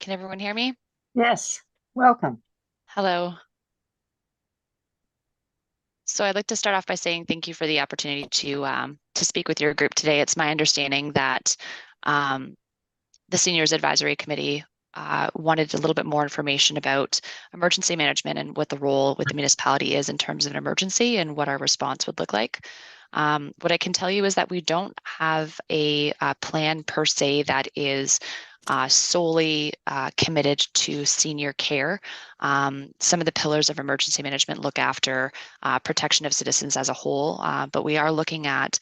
Can everyone hear me? Yes, welcome. Hello. So I'd like to start off by saying thank you for the opportunity to speak with your group today. It's my understanding that the Seniors Advisory Committee wanted a little bit more information about emergency management and what the role with the municipality is in terms of an emergency and what our response would look like. What I can tell you is that we don't have a plan per se that is solely committed to senior care. Some of the pillars of emergency management look after protection of citizens as a whole, but we are looking at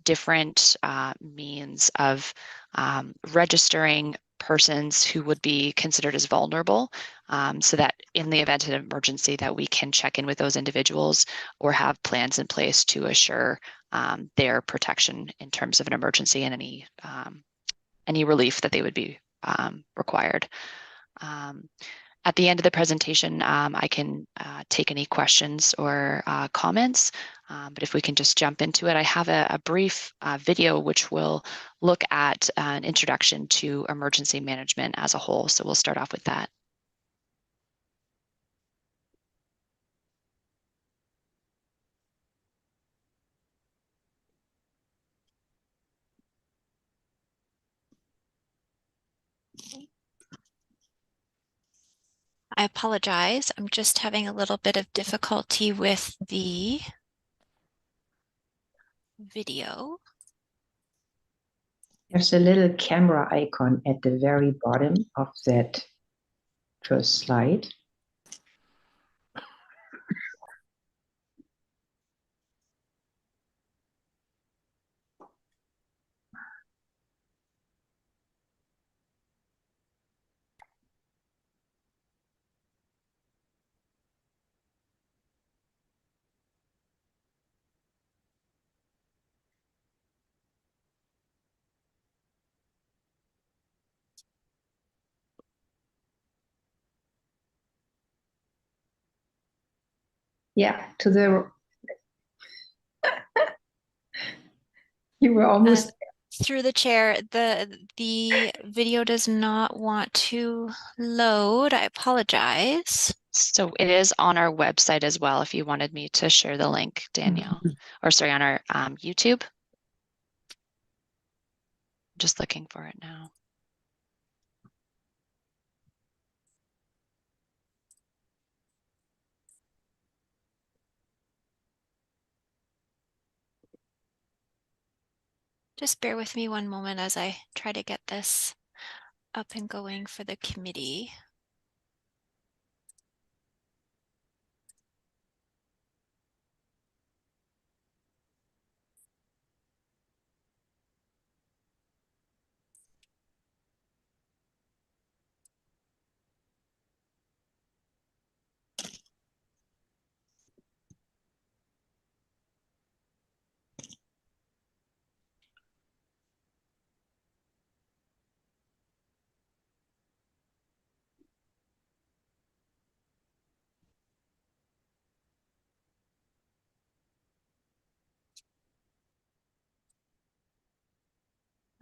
different means of registering persons who would be considered as vulnerable, so that in the event of an emergency that we can check in with those individuals or have plans in place to assure their protection in terms of an emergency and any relief that they would be required. At the end of the presentation, I can take any questions or comments, but if we can just jump into it, I have a brief video which will look at an introduction to emergency management as a whole. So we'll start off with that. I apologize. I'm just having a little bit of difficulty with the video. There's a little camera icon at the very bottom of that first slide. Yeah, to the you were almost through the chair. The video does not want to load. I apologize. So it is on our website as well, if you wanted me to share the link, Danielle, or sorry, on our YouTube. Just looking for it now. Just bear with me one moment as I try to get this up and going for the committee.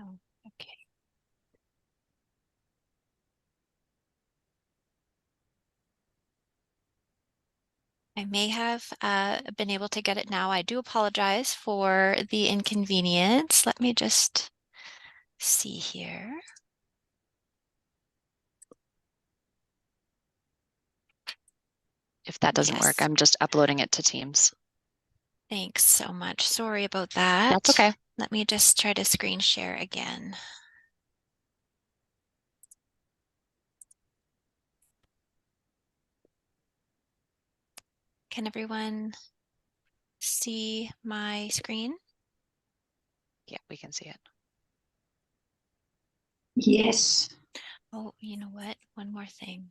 Oh, okay. I may have been able to get it now. I do apologize for the inconvenience. Let me just see here. If that doesn't work, I'm just uploading it to Teams. Thanks so much. Sorry about that. That's okay. Let me just try to screen share again. Can everyone see my screen? Yeah, we can see it. yes. Oh, you know what? One more thing.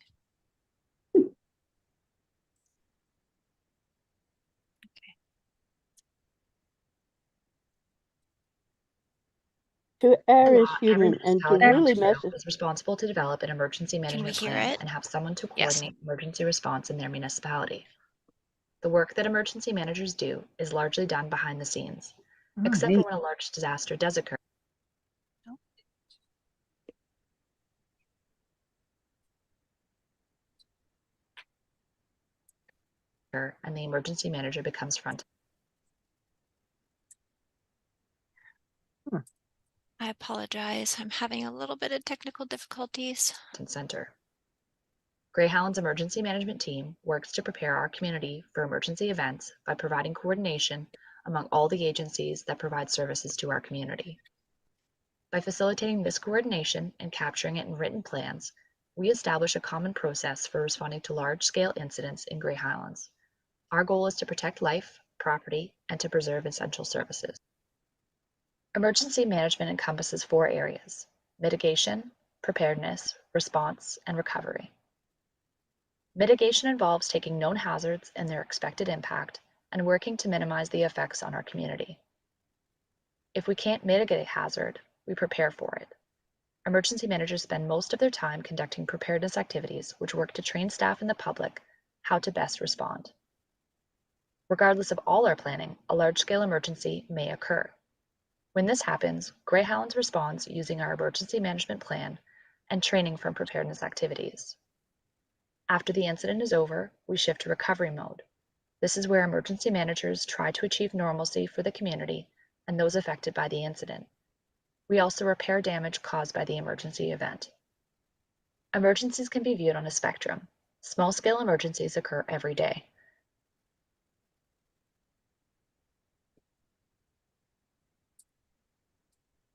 To Irish Union and to really message is responsible to develop an emergency management plan and have someone to coordinate emergency response in their municipality. The work that emergency managers do is largely done behind the scenes, except for when a large disaster does occur. and the emergency manager becomes front. I apologize. I'm having a little bit of technical difficulties. And center. Greyhound's emergency management team works to prepare our community for emergency events by providing coordination among all the agencies that provide services to our community. By facilitating this coordination and capturing it in written plans, we establish a common process for responding to large-scale incidents in Grey Highlands. Our goal is to protect life, property, and to preserve essential services. Emergency management encompasses 4 areas: mitigation, preparedness, response, and recovery. Mitigation involves taking known hazards and their expected impact and working to minimize the effects on our community. If we can't mitigate a hazard, we prepare for it. Emergency managers spend most of their time conducting preparedness activities which work to train staff and the public how to best respond. Regardless of all our planning, a large-scale emergency may occur. When this happens, Grey Highlands responds using our emergency management plan and training from preparedness activities. After the incident is over, we shift to recovery mode. This is where emergency managers try to achieve normalcy for the community and those affected by the incident. We also repair damage caused by the emergency event. Emergencies can be viewed on a spectrum. Small-scale emergencies occur every day.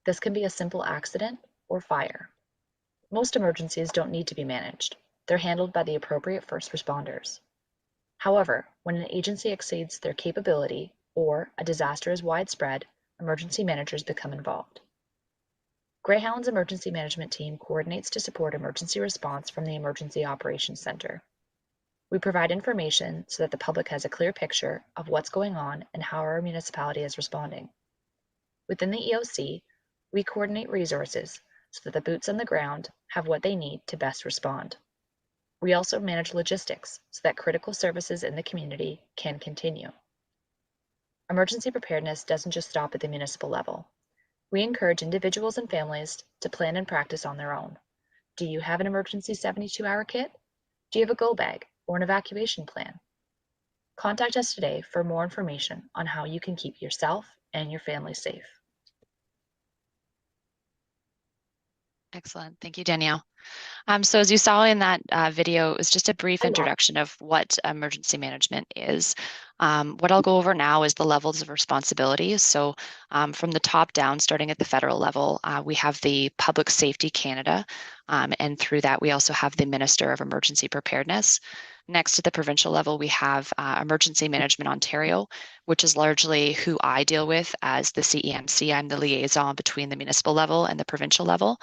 This can be a simple accident or fire. Most emergencies don't need to be managed. They're handled by the appropriate first responders. However, when an agency exceeds their capability or a disaster is widespread, emergency managers become involved. Grey Highlands Emergency Management Team coordinates to support emergency response from the Emergency Operations Center. We provide information so that the public has a clear picture of what's going on and how our municipality is responding. Within the EOC, we coordinate resources so that the boots on the ground have what they need to best respond. We also manage logistics so that critical services in the community can continue. Emergency preparedness doesn't just stop at the municipal level. We encourage individuals and families to plan and practice on their own. Do you have an emergency 72-hour kit? Do you have a go bag or an evacuation plan? Contact us today for more information on how you can keep yourself and your family safe. Excellent. Thank you, Danielle. So as you saw in that video, it was just a brief introduction of what emergency management is. What I'll go over now is the levels of responsibility. So from the top down, starting at the federal level, we have the Public Safety Canada, and through that we also have the Minister of Emergency Preparedness. Next, at the provincial level, we have Emergency Management Ontario, which is largely who I deal with as the CEMC. I'm the liaison between the municipal level and the provincial level.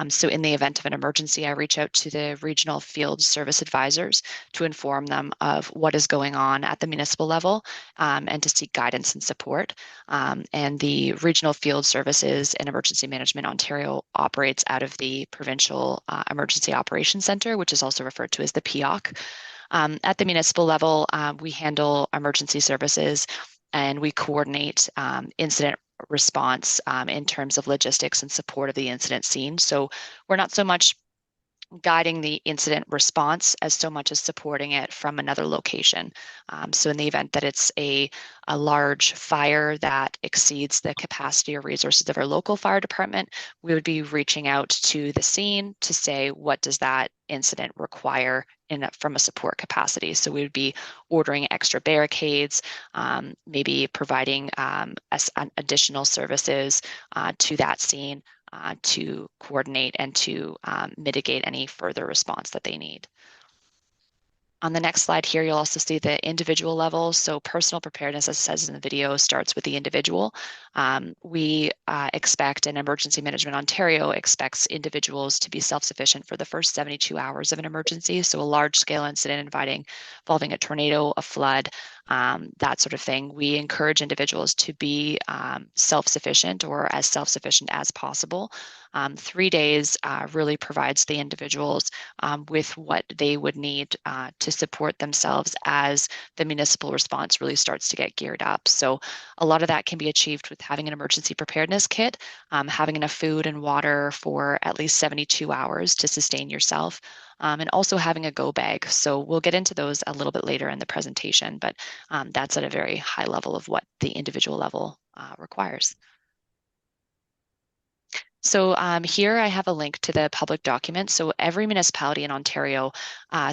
So in the event of an emergency, I reach out to the regional field service advisors to inform them of what is going on at the municipal level and to seek guidance and support. And the regional field services and Emergency Management Ontario operates out of the Provincial Emergency Operations Center, which is also referred to as the PEOC. At the municipal level, we handle emergency services and we coordinate incident response in terms of logistics and support of the incident scene. So we're not so much guiding the incident response as so much as supporting it from another location. So in the event that it's a large fire that exceeds the capacity or resources of our local fire department, we would be reaching out to the scene to say, what does that incident require from a support capacity? So we would be ordering extra barricades, maybe providing additional services to that scene, to coordinate and to mitigate any further response that they need. On the next slide here, you'll also see the individual level. So personal preparedness, as it says in the video, starts with the individual. We expect, and Emergency Management Ontario expects individuals to be self-sufficient for the first 72 hours of an emergency. So a large-scale incident involving a tornado, a flood, that sort of thing. We encourage individuals to be self-sufficient or as self-sufficient as possible. 3 days really provides the individuals with what they would need to support themselves as the municipal response really starts to get geared up. So a lot of that can be achieved with having an emergency preparedness kit, having enough food and water for at least 72 hours to sustain yourself. and also having a go bag. So we'll get into those a little bit later in the presentation, but that's at a very high level of what the individual level requires. So here I have a link to the public document. So every municipality in Ontario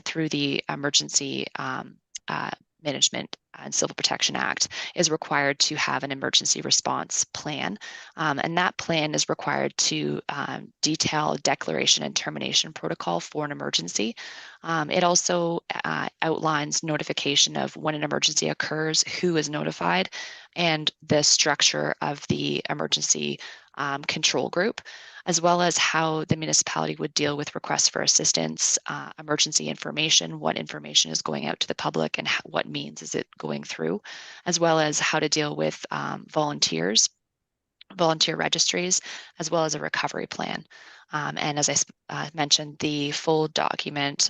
through the Emergency Management and Civil Protection Act is required to have an emergency response plan. And that plan is required to detail declaration and termination protocol for an emergency. It also outlines notification of when an emergency occurs, who is notified, and the structure of the emergency control group, as well as how the municipality would deal with requests for assistance, emergency information, what information is going out to the public and what means is it going through, as well as how to deal with volunteers, volunteer registries, as well as a recovery plan. And as I mentioned, the full document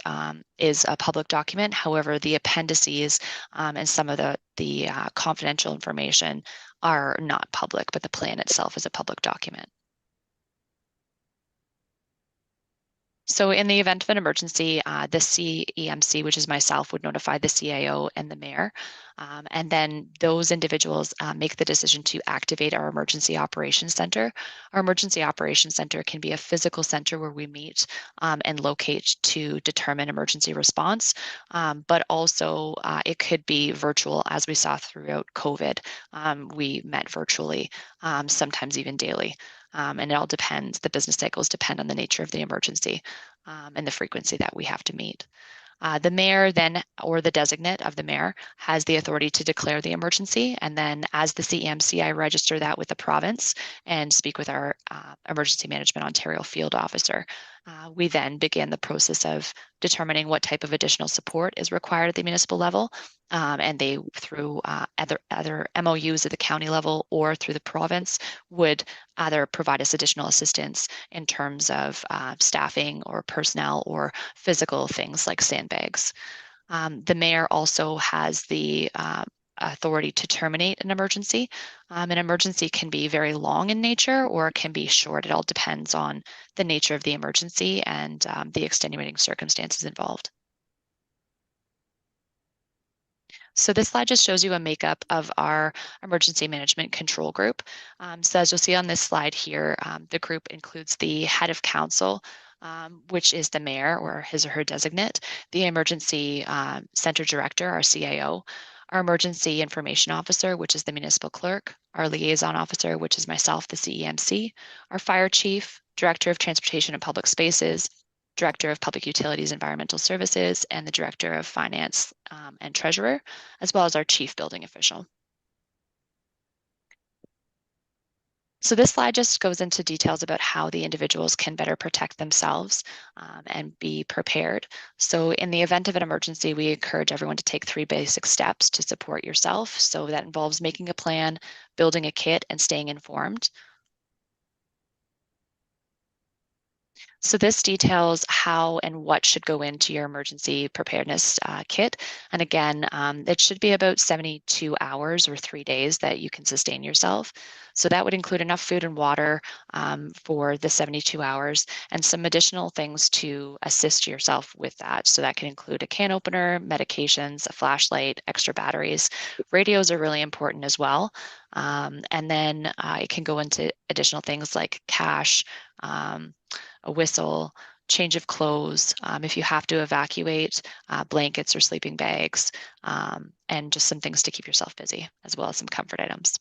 is a public document. However, the appendices and some of the confidential information are not public, but the plan itself is a public document. So in the event of an emergency, the CEMC, which is myself, would notify the CAO and the mayor. And then those individuals make the decision to activate our Emergency Operations Center. Our Emergency Operations Center can be a physical center where we meet and locate to determine emergency response, but also it could be virtual, as we saw throughout COVID. We met virtually, sometimes even daily. And it all depends, the business cycles depend on the nature of the emergency and the frequency that we have to meet. The mayor then, or the designate of the mayor, has the authority to declare the emergency. And then as the CEMC, I register that with the province and speak with our Emergency Management Ontario field officer. We then begin the process of determining what type of additional support is required at the municipal level. And they, through other MOUs at the county level or through the province, would either provide us additional assistance in terms of staffing or personnel or physical things like sandbags. The mayor also has the authority to terminate an emergency. An emergency can be very long in nature or it can be short. It all depends on the nature of the emergency and the extenuating circumstances involved. So this slide just shows you a makeup of our emergency management control group. So as you'll see on this slide here, the group includes the head of council, which is the mayor or his or her designate, the emergency center director, our CAO, our emergency information officer, which is the municipal clerk, our liaison officer, which is myself, the CEMC, our fire chief, director of transportation and public spaces, Director of Public Utilities Environmental Services, and the Director of Finance and Treasurer, as well as our Chief Building Official. So this slide just goes into details about how the individuals can better protect themselves and be prepared. So in the event of an emergency, we encourage everyone to take 3 basic steps to support yourself. So that involves making a plan, building a kit, and staying informed. So this details how and what should go into your emergency preparedness kit. And again, it should be about 72 hours or 3 days that you can sustain yourself. So that would include enough food and water for the 72 hours and some additional things to assist yourself with that. So that can include a can opener, medications, a flashlight, extra batteries. Radios are really important as well. And then it can go into additional things like cash, a whistle, change of clothes, if you have to evacuate, blankets or sleeping bags, and just some things to keep yourself busy, as well as some comfort items.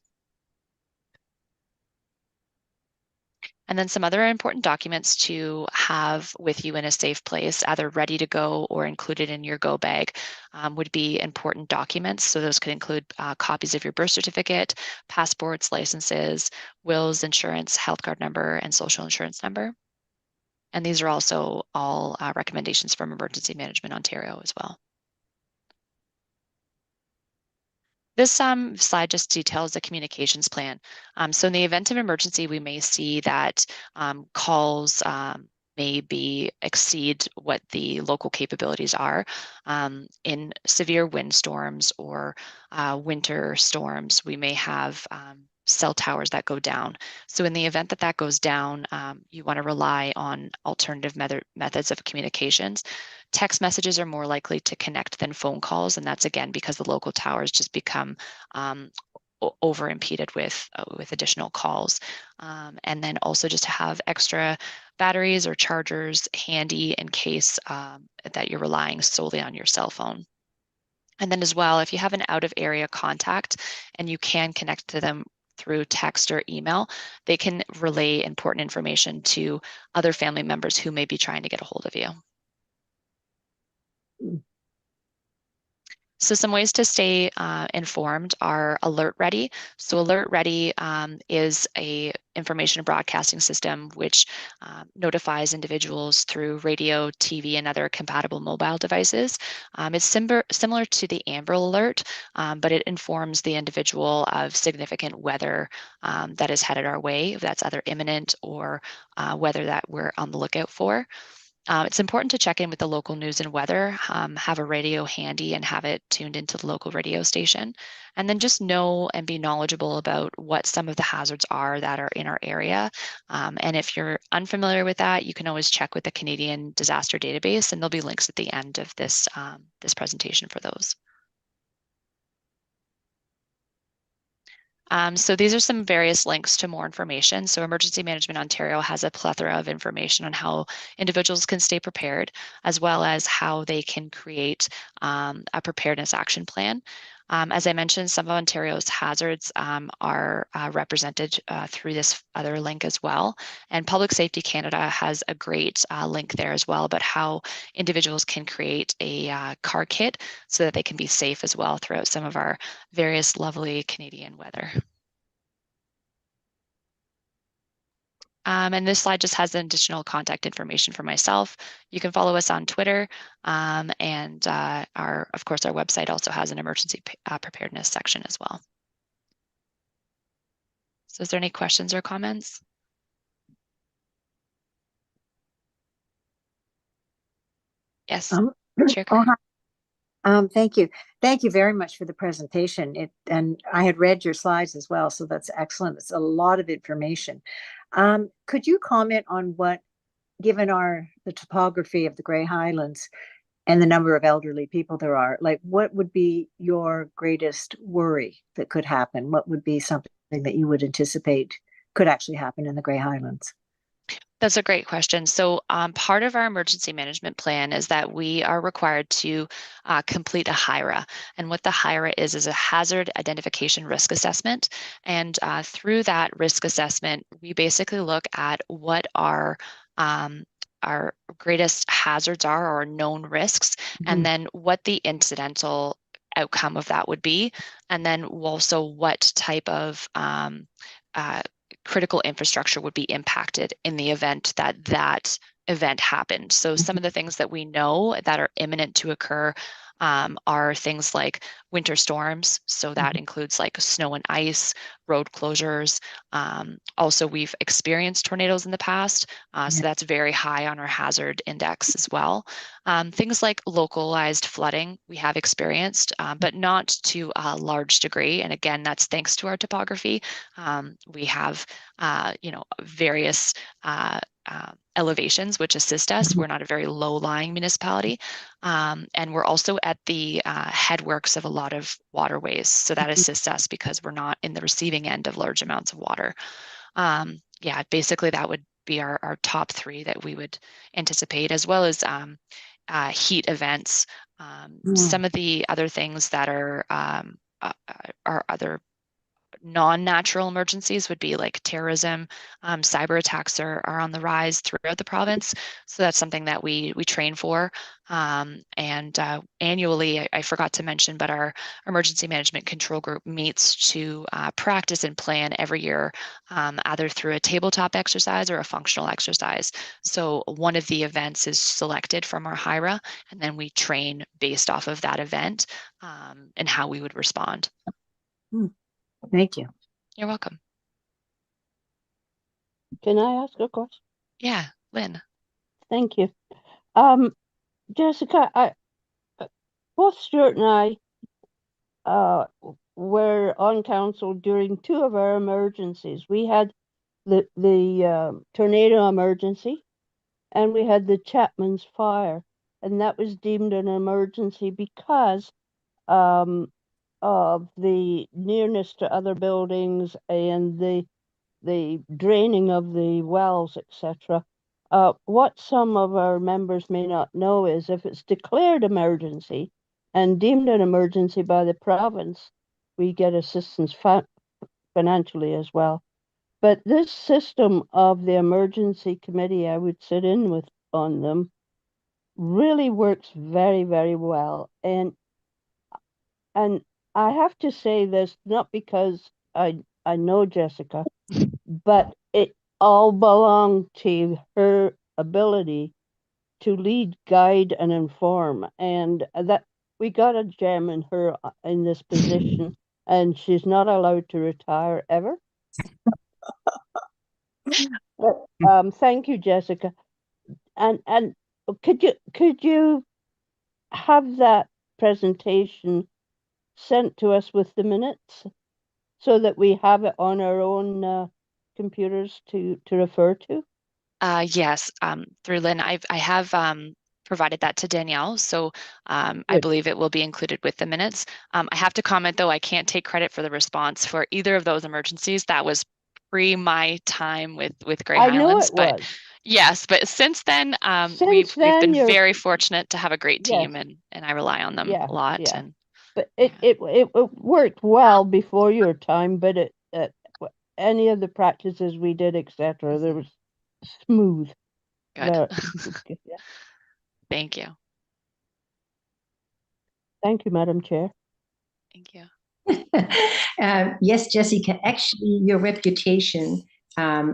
And then some other important documents to have with you in a safe place, either ready to go or included in your go bag, would be important documents. So those could include copies of your birth certificate, passports, licenses, wills, insurance, health card number, and social insurance number. And these are also all recommendations from Emergency Management Ontario as well. This slide just details the communications plan. So in the event of emergency, we may see that calls may exceed what the local capabilities are. In severe windstorms or winter storms, we may have cell towers that go down. So in the event that that goes down, you want to rely on alternative methods of communications. Text messages are more likely to connect than phone calls, and that's again because the local towers just become over impeded with additional calls. And then also just to have extra batteries or chargers handy in case that you're relying solely on your cell phone. And then as well, if you have an out of area contact and you can connect to them through text or email, they can relay important information to other family members who may be trying to get a hold of you. So some ways to stay informed are Alert Ready. So Alert Ready is a information broadcasting system which notifies individuals through radio, TV, and other compatible mobile devices. It's similar to the Amber Alert, but it informs the individual of significant weather that is headed our way, if that's either imminent or weather that we're on the lookout for. It's important to check in with the local news and weather, have a radio handy and have it tuned into the local radio station, and then just know and be knowledgeable about what some of the hazards are that are in our area. And if you're unfamiliar with that, you can always check with the Canadian Disaster Database, and there'll be links at the end of this, this presentation for those. So these are some various links to more information. So Emergency Management Ontario has a plethora of information on how individuals can stay prepared, as well as how they can create a preparedness action plan. As I mentioned, some of Ontario's hazards are represented through this other link as well. And Public Safety Canada has a great link there as well about how individuals can create a car kit so that they can be safe as well throughout some of our various lovely Canadian weather. And this slide just has additional contact information for myself. You can follow us on Twitter, and of course, our website also has an emergency preparedness section as well. So is there any questions or comments? Yes, Chair Kerr. Thank you. Thank you very much for the presentation. And I had read your slides as well, so that's excellent. It's a lot of information. Could you comment on what, given the topography of the Grey Highlands and the number of elderly people there are, like what would be your greatest worry that could happen? What would be something that you would anticipate could actually happen in the Grey Highlands? That's a great question. So part of our emergency management plan is that we are required to complete a HIRA. And what the HIRA is a hazard identification risk assessment. And through that risk assessment, we basically look at what our greatest hazards are or known risks, and then what the incidental outcome of that would be. And then also what type of critical infrastructure would be impacted in the event that that event happened. So some of the things that we know that are imminent to occur are things like winter storms. So that includes like snow and ice, road closures. Also, we've experienced tornadoes in the past. So that's very high on our hazard index as well. Things like localized flooding we have experienced, but not to a large degree. And again, that's thanks to our topography. We have, various elevations which assist us. We're not a very low-lying municipality. And we're also at the headworks of a lot of waterways. So that assists us because we're not in the receiving end of large amounts of water. Basically that would be our top three that we would anticipate, as well as heat events. Some of the other things that are other non-natural emergencies would be like terrorism. Cyber attacks are on the rise throughout the province. So that's something that we train for. And annually, I forgot to mention, but our emergency management control group meets to practice and plan every year, either through a tabletop exercise or a functional exercise. So one of the events is selected from our HIRA, and then we train based off of that event and how we would respond. Thank you. You're welcome. Can I ask a question? Yeah, Lynn. Thank you. Jessica, both Stuart and I were on council during two of our emergencies. We had the tornado emergency, and we had the Chapman's fire, and that was deemed an emergency because of the nearness to other buildings and the draining of the wells, etc. What some of our members may not know is if it's declared emergency and deemed an emergency by the province, we get assistance financially as well. But this system of the emergency committee I would sit in with on them really works very, very well. And I have to say this not because I know Jessica, but it all belonged to her ability to lead, guide, and inform. And that we got a gem in her in this position, and she's not allowed to retire ever. But thank you, Jessica. And could you have that presentation sent to us with the minutes so that we have it on our own computers to refer to? Yes, through Lynn, I have provided that to Danielle, so I believe it will be included with the minutes. I have to comment though, I can't take credit for the response for either of those emergencies. That was pre my time with Grey Highlands, but yes, but since then, we've been very fortunate to have a great team, and I rely on them a lot. Yeah. And but it worked well before your time, but any of the practices we did, etc., there was smooth. Good. Thank you. Thank you, Madam Chair. Thank you. Yes, Jessica, actually your reputation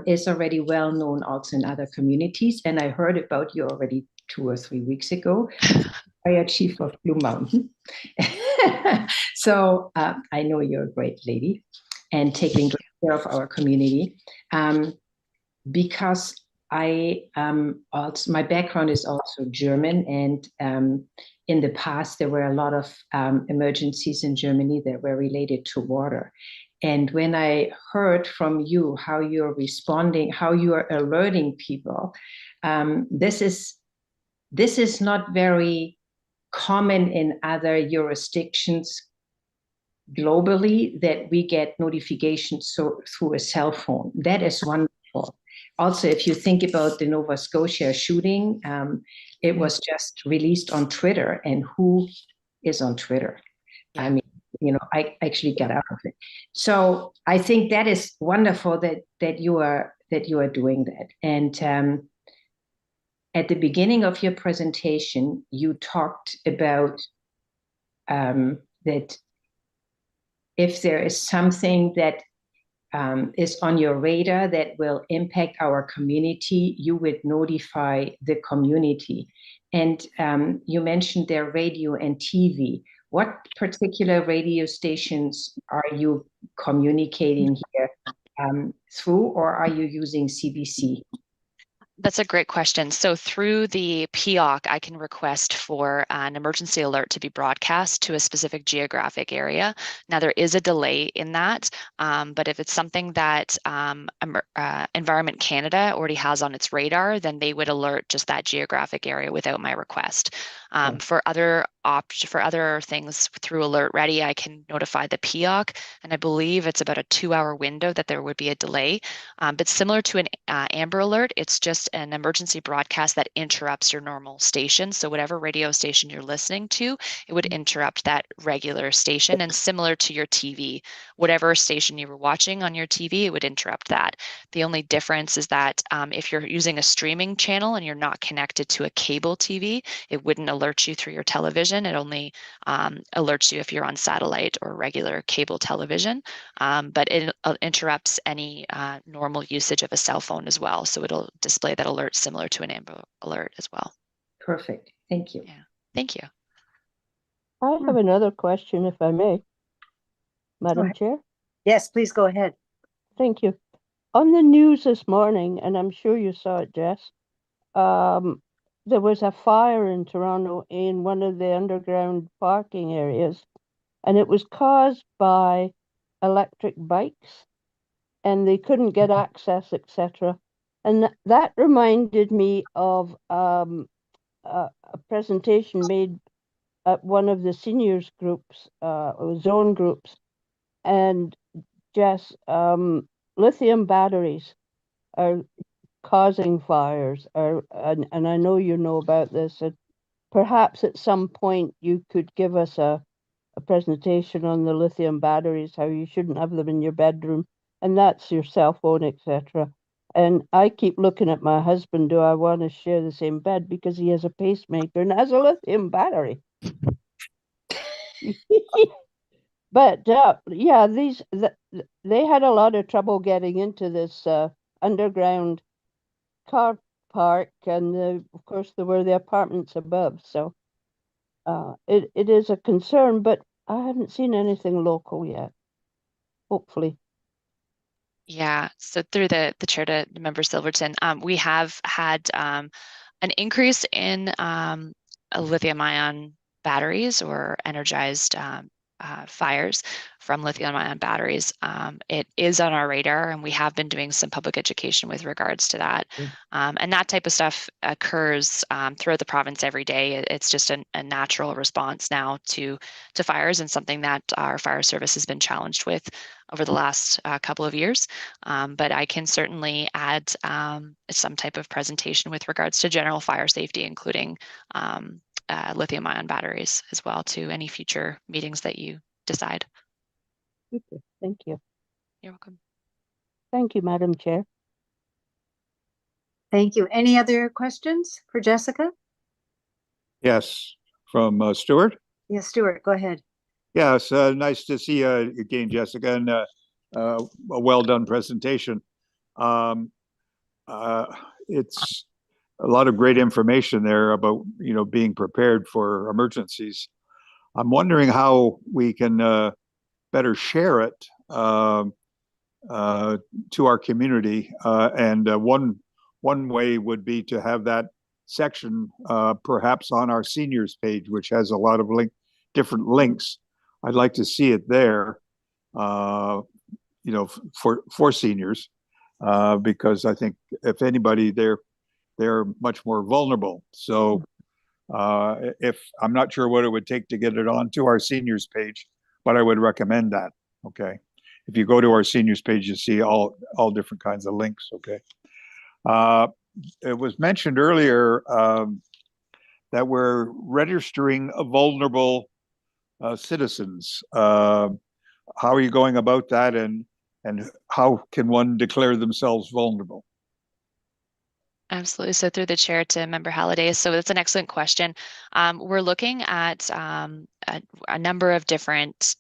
is already well known also in other communities. And I heard about you already 2 or 3 weeks ago, fire chief of Blue Mountain. So I know you're a great lady and taking great care of our community. Because my background is also German, and in the past there were a lot of emergencies in Germany that were related to water. And when I heard from you how you're responding, how you are alerting people, this is not very common in other jurisdictions globally, that we get notifications through a cell phone. That is wonderful. Also, if you think about the Nova Scotia shooting, it was just released on Twitter, and who is on Twitter? Yeah. I mean, I actually got out of it. So I think that is wonderful that you are doing that. And at the beginning of your presentation, you talked about that if there is something that is on your radar that will impact our community, you would notify the community. And you mentioned their radio and TV. What particular radio stations are you communicating here through, or are you using CBC? That's a great question. So through the PIOC, I can request for an emergency alert to be broadcast to a specific geographic area. Now, there is a delay in that, but if it's something that Environment Canada already has on its radar, then they would alert just that geographic area without my request. For other things through Alert Ready, I can notify the PIOC, and I believe it's about a 2-hour window that there would be a delay. But similar to an Amber Alert, it's just an emergency broadcast that interrupts your normal station. So whatever radio station you're listening to, it would interrupt that regular station. And similar to your TV, whatever station you were watching on your TV, it would interrupt that. The only difference is that if you're using a streaming channel and you're not connected to a cable TV, it wouldn't alert you through your television. It only alerts you if you're on satellite or regular cable television, but it interrupts any normal usage of a cell phone as well. So it'll display that alert similar to an Amber Alert as well. Perfect. Thank you. Yeah. Thank you. I have another question, if I may, Madam Chair. Yes, please go ahead. Thank you. On the news this morning, and I'm sure you saw it, Jess, there was a fire in Toronto in one of the underground parking areas, and it was caused by electric bikes, and they couldn't get access, etc. And that reminded me of a presentation made at one of the seniors groups, zone groups, and Jess, lithium batteries are causing fires, and I know you know about this, and perhaps at some point you could give us a presentation on the lithium batteries, how you shouldn't have them in your bedroom, and that's your cell phone, etc. And I keep looking at my husband, do I want to share the same bed, because he has a pacemaker and has a lithium battery. But yeah, they had a lot of trouble getting into this underground car park, and of course there were the apartments above. So it is a concern, but I haven't seen anything local yet. Hopefully. Yeah, so through the chair to Member Silverton, we have had an increase in lithium-ion batteries or energized fires from lithium-ion batteries. It is on our radar, and we have been doing some public education with regards to that. And that type of stuff occurs throughout the province every day. It's just a natural response now to fires, and something that our fire service has been challenged with over the last couple of years. But I can certainly add some type of presentation with regards to general fire safety, including lithium-ion batteries as well, to any future meetings that you decide. Super. Thank you. You're welcome. Thank you, Madam Chair. Thank you. Any other questions for Jessica? Yes, from Stuart. Yes, Stuart, go ahead. Yes, nice to see you again, Jessica, and a well done presentation. It's a lot of great information there about being prepared for emergencies. I'm wondering how we can better share it to our community, and one way would be to have that section perhaps on our seniors page, which has a lot of different links. I'd like to see it there, for seniors, because I think if anybody, they're much more vulnerable. So if I'm not sure what it would take to get it onto our seniors page, but I would recommend that. Okay, if you go to our seniors page, you see all different kinds of links. Okay, it was mentioned earlier that we're registering vulnerable citizens. How are you going about that, and how can one declare themselves vulnerable? Absolutely. So through the chair to Member Halliday. So that's an excellent question. We're looking at a number of different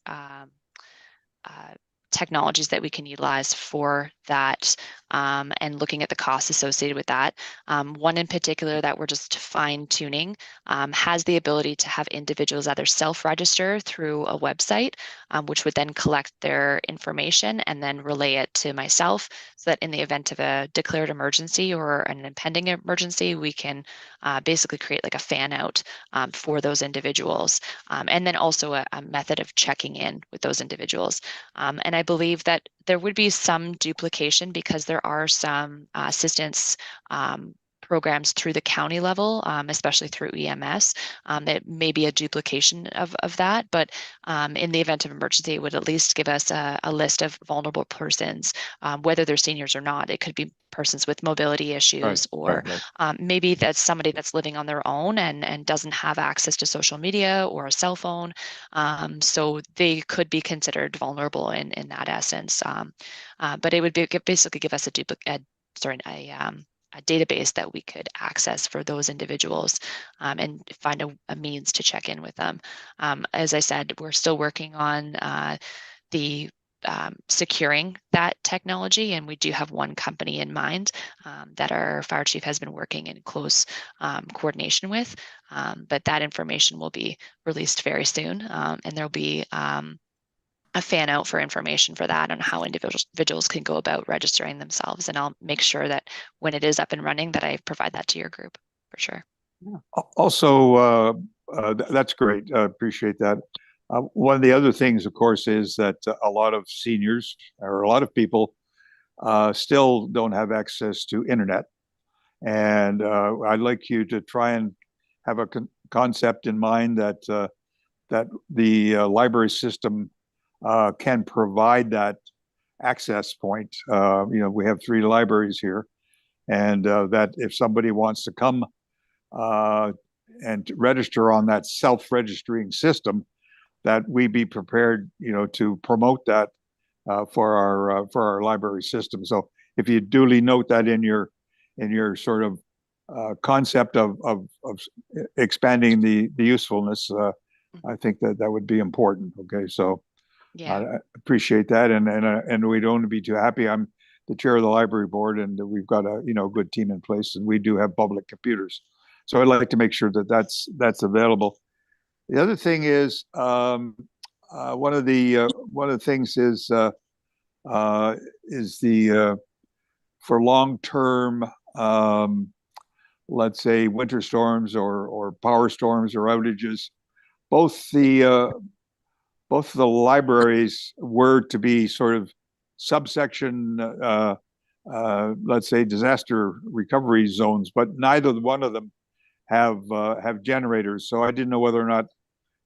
technologies that we can utilize for that, and looking at the costs associated with that. One in particular that we're just fine tuning has the ability to have individuals either self-register through a website, which would then collect their information and then relay it to myself, so that in the event of a declared emergency or an impending emergency, we can basically create like a fan out for those individuals. And then also a method of checking in with those individuals. And I believe that there would be some duplication, because there are some assistance programs through the county level, especially through EMS. That may be a duplication of that, but in the event of emergency, it would at least give us a list of vulnerable persons, whether they're seniors or not. It could be persons with mobility issues, or maybe that's somebody that's living on their own and doesn't have access to social media or a cell phone. So they could be considered vulnerable in that essence. But it would basically give us a database that we could access for those individuals, and find a means to check in with them. As I said, we're still working on the securing that technology, and we do have one company in mind that our fire chief has been working in close coordination with, but that information will be released very soon, and there'll be a fan out for information for that, on how individuals can go about registering themselves. And I'll make sure that when it is up and running, that I provide that to your group for sure. Also, that's great. I appreciate that. One of the other things, of course, is that a lot of seniors or a lot of people still don't have access to internet. And I'd like you to try and have a concept in mind that that the library system can provide that access point. We have 3 libraries here, and that if somebody wants to come and register on that self-registering system, that we be prepared, to promote that for our library system. So if you duly note that in your sort of concept of expanding the usefulness, I think that would be important. Okay, so Yeah. I appreciate that, and we don't be too happy. I'm the chair of the library board, and we've got a good team in place, and we do have public computers. So I'd like to make sure that that's available. The other thing is one of the things is the for long-term, let's say winter storms or power storms or outages. Both the libraries were to be sort of subsection, let's say disaster recovery zones, but neither one of them have generators. So I didn't know whether or not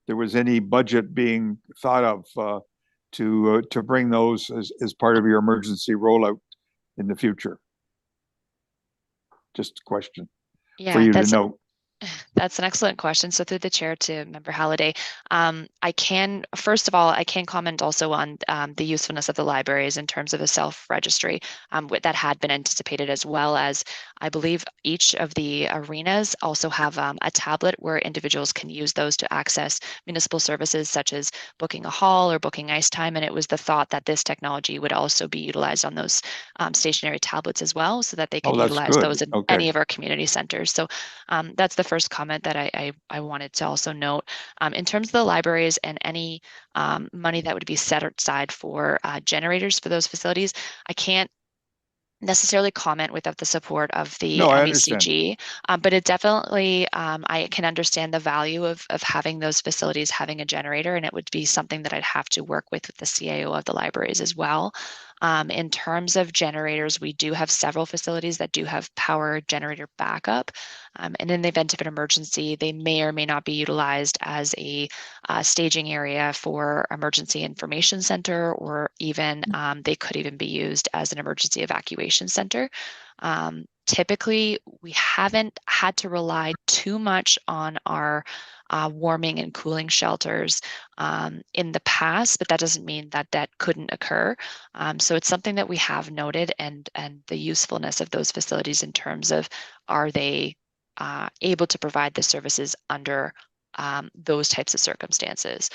there was any budget being thought of to bring those as part of your emergency rollout in the future. Just a question for you to know. That's an excellent question. So through the chair to Member Halliday, first of all, I can comment also on the usefulness of the libraries in terms of a self-registry that had been anticipated, as well as I believe each of the arenas also have a tablet where individuals can use those to access municipal services such as booking a hall or booking ice time. And it was the thought that this technology would also be utilized on those stationary tablets as well, so that they could utilize those in any of our community centers. So that's the first comment that I wanted to also note. In terms of the libraries and any money that would be set aside for generators for those facilities, I can't necessarily comment without the support of the MECG, but it definitely, I can understand the value of having those facilities having a generator, and it would be something that I'd have to work with the CAO of the libraries as well. In terms of generators, we do have several facilities that do have power generator backup. And in the event of an emergency, they may or may not be utilized as a staging area for emergency information center, or even they could even be used as an emergency evacuation center. Typically, we haven't had to rely too much on our warming and cooling shelters in the past, but that doesn't mean that that couldn't occur. So it's something that we have noted, and the usefulness of those facilities in terms of, are they able to provide the services under those types of circumstances.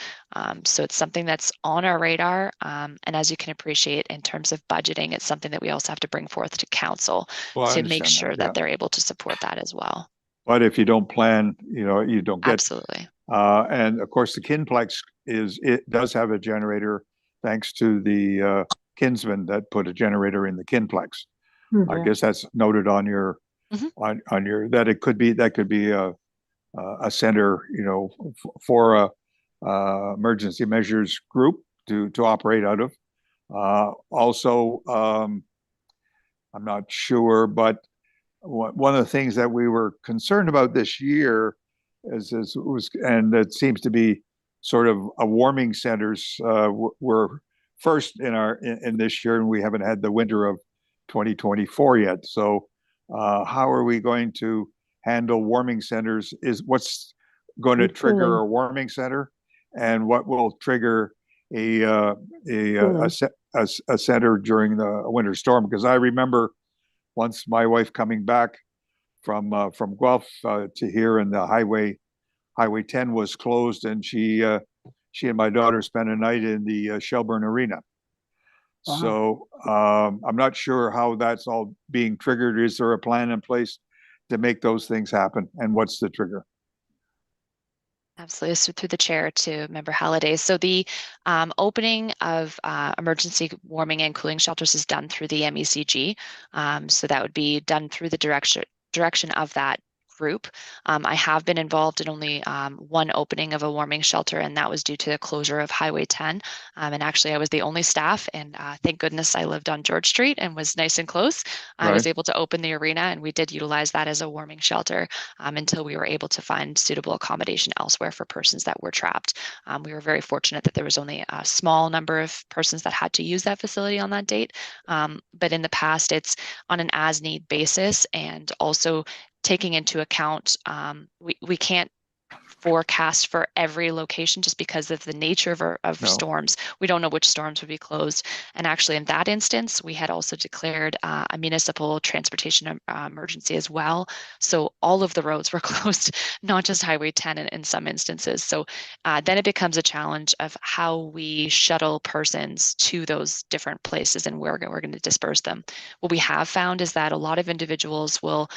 So it's something that's on our radar. And as you can appreciate, in terms of budgeting, it's something that we also have to bring forth to council to make sure that they're able to support that as well. But if you don't plan, you don't get. Absolutely. And of course, the Kinplex does have a generator, thanks to the kinsman that put a generator in the Kinplex. Mm-hmm. I guess that's noted on your on your, that it could be, a center, for a emergency measures group to operate out of. Also, I'm not sure, but one of the things that we were concerned about this year and it seems to be sort of a warming centers were first in this year, and we haven't had the winter of 2024 yet. So how are we going to handle warming centers? Is what's going to trigger a warming center, and what will trigger a center during the winter storm? Because I remember once my wife coming back from Guelph to here, and the highway 10 was closed, and she and my daughter spent a night in the Shelburne Arena. Wow. So I'm not sure how that's all being triggered. Is there a plan in place to make those things happen, and what's the trigger? Absolutely. So through the chair to Member Halliday. So the opening of emergency warming and cooling shelters is done through the MECG. So that would be done through the direction of that group. I have been involved in only one opening of a warming shelter, and that was due to the closure of Highway 10. And actually, I was the only staff, and thank goodness I lived on George Street and was nice and close. I was able to open the arena, and we did utilize that as a warming shelter until we were able to find suitable accommodation elsewhere for persons that were trapped. We were very fortunate that there was only a small number of persons that had to use that facility on that date. But in the past, it's on an as-need basis, and also taking into account, we can't forecast for every location just because of the nature of storms. We don't know which storms would be closed. And actually in that instance, we had also declared a municipal transportation emergency as well. So all of the roads were closed, not just Highway 10 in some instances. So then it becomes a challenge of how we shuttle persons to those different places and where we're going to disperse them. What we have found is that a lot of individuals will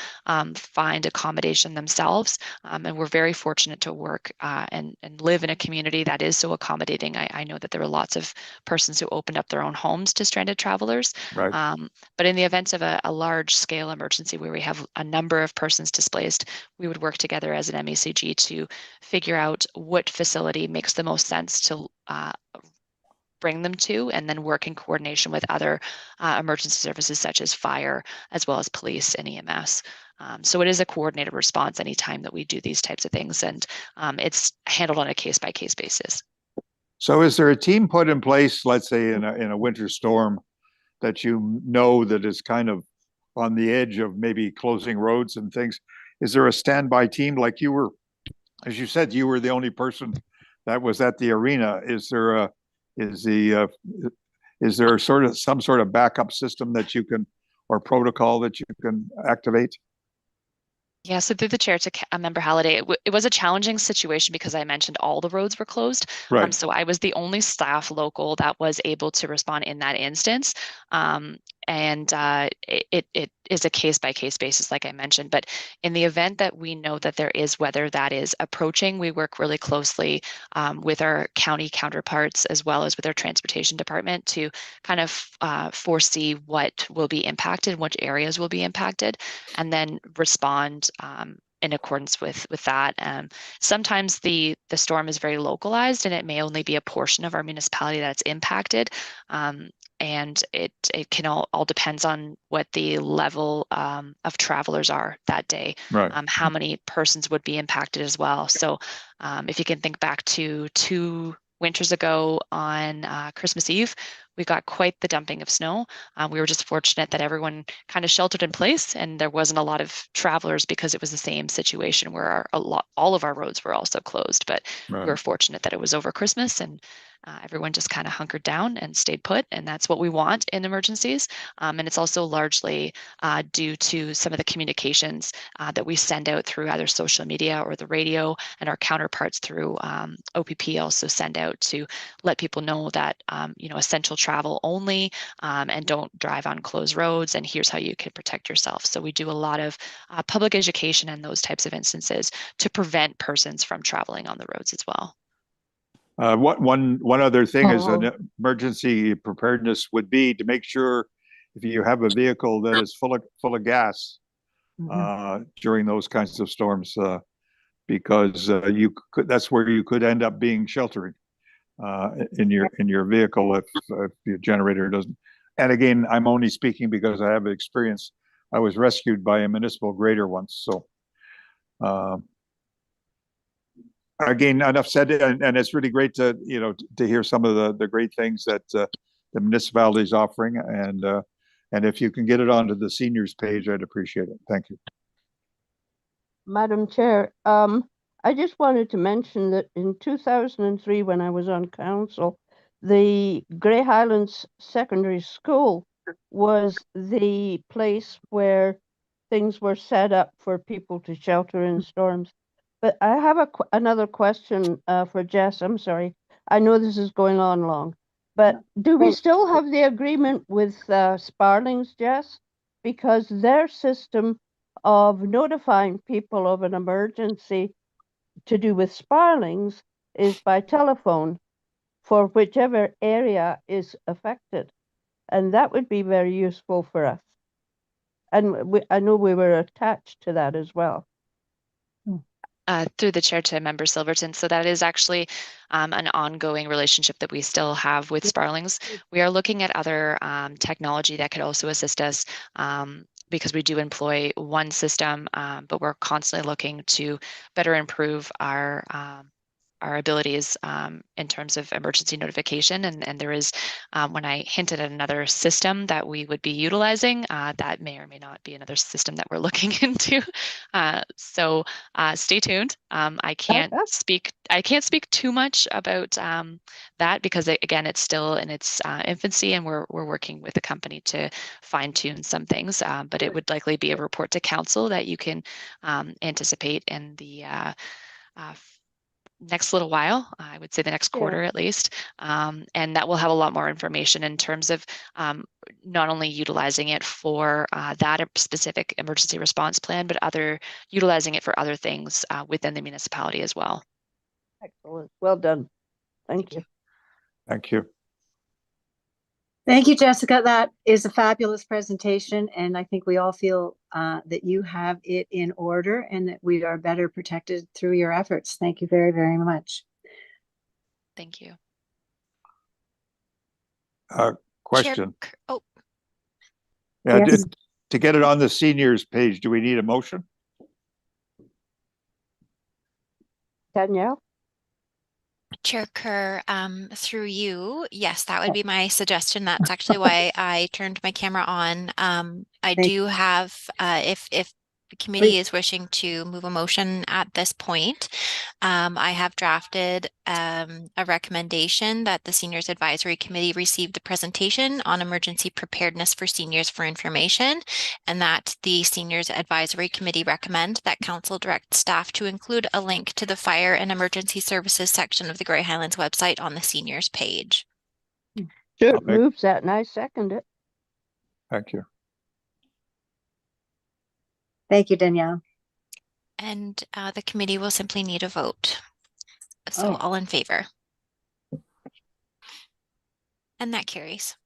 find accommodation themselves. And we're very fortunate to work and live in a community that is so accommodating. I know that there were lots of persons who opened up their own homes to stranded travelers. Right. But in the event of a large scale emergency where we have a number of persons displaced, we would work together as an MECG to figure out what facility makes the most sense to bring them to, and then work in coordination with other emergency services such as fire, as well as police and EMS. So it is a coordinated response anytime that we do these types of things, and it's handled on a case-by-case basis. So is there a team put in place, let's say in a winter storm, that you know that is kind of on the edge of maybe closing roads and things? Is there a standby team like you were, as you said, you were the only person that was at the arena? Is there sort of some sort of backup system that you can, or protocol that you can activate? Yeah, so through the chair to Member Halliday, it was a challenging situation because I mentioned all the roads were closed. Right. So I was the only staff local that was able to respond in that instance. And it is a case-by-case basis, like I mentioned. But in the event that we know that there is weather that is approaching, we work really closely with our county counterparts as well as with our transportation department to kind of foresee what will be impacted, which areas will be impacted, and then respond in accordance with that. Sometimes the storm is very localized, and it may only be a portion of our municipality that's impacted. And it can all depends on what the level of travelers are that day, right. How many persons would be impacted as well. So if you can think back to 2 winters ago on Christmas Eve, we got quite the dumping of snow. We were just fortunate that everyone kind of sheltered in place, and there wasn't a lot of travelers because it was the same situation where all of our roads were also closed. But we were fortunate that it was over Christmas, and everyone just kind of hunkered down and stayed put, and that's what we want in emergencies. And it's also largely due to some of the communications that we send out through either social media or the radio, and our counterparts through OPP also send out to let people know that essential travel only, and don't drive on closed roads, and here's how you can protect yourself. So we do a lot of public education in those types of instances to prevent persons from traveling on the roads as well. One other thing is an emergency preparedness would be to make sure if you have a vehicle that is full of gas during those kinds of storms, because that's where you could end up being sheltering in your vehicle if your generator doesn't. And again, I'm only speaking because I have experience. I was rescued by a municipal grader once, so. Again, enough said, and it's really great to hear some of the great things that the municipality is offering, and if you can get it onto the seniors page, I'd appreciate it. Thank you, Madam Chair. I just wanted to mention that in 2003, when I was on council, the Grey Highlands Secondary School was the place where things were set up for people to shelter in storms. But I have another question for Jess. I'm sorry. I know this is going on long, but do we still have the agreement with Sparlings, Jess? Because their system of notifying people of an emergency to do with Sparlings is by telephone for whichever area is affected. And that would be very useful for us. And I know we were attached to that as well. Through the chair to Member Silverton. So that is actually an ongoing relationship that we still have with Sparlings. We are looking at other technology that could also assist us because we do employ one system, but we're constantly looking to better improve our abilities in terms of emergency notification. And there is, when I hinted at another system that we would be utilizing, that may or may not be another system that we're looking into. So stay tuned. I can't speak too much about that because again, it's still in its infancy, and we're working with the company to fine tune some things. But it would likely be a report to council that you can anticipate in the next little while, I would say the next quarter at least, and that will have a lot more information in terms of not only utilizing it for that specific emergency response plan, but utilizing it for other things within the municipality as well. Excellent. Well done. Thank you. Thank you. Thank you, Jessica. That is a fabulous presentation, and I think we all feel that you have it in order and that we are better protected through your efforts. Thank you very, very much. Thank you. Question. Chair, oh. Yeah, Yes. to get it on the seniors page, do we need a motion? Danielle? Chair Kerr, through you, yes, that would be my suggestion. That's actually why I turned my camera on. I do have, if the committee is wishing to move a motion at this point, I have drafted a recommendation that the Seniors Advisory Committee receive the presentation on emergency preparedness for seniors for information, and that the Seniors Advisory Committee recommend that Council direct staff to include a link to the Fire and Emergency Services section of the Grey Highlands website on the seniors page. Sure, moves that and I second it. Thank you. Thank you, Danielle. And the committee will simply need a vote. So all in favor. And that carries.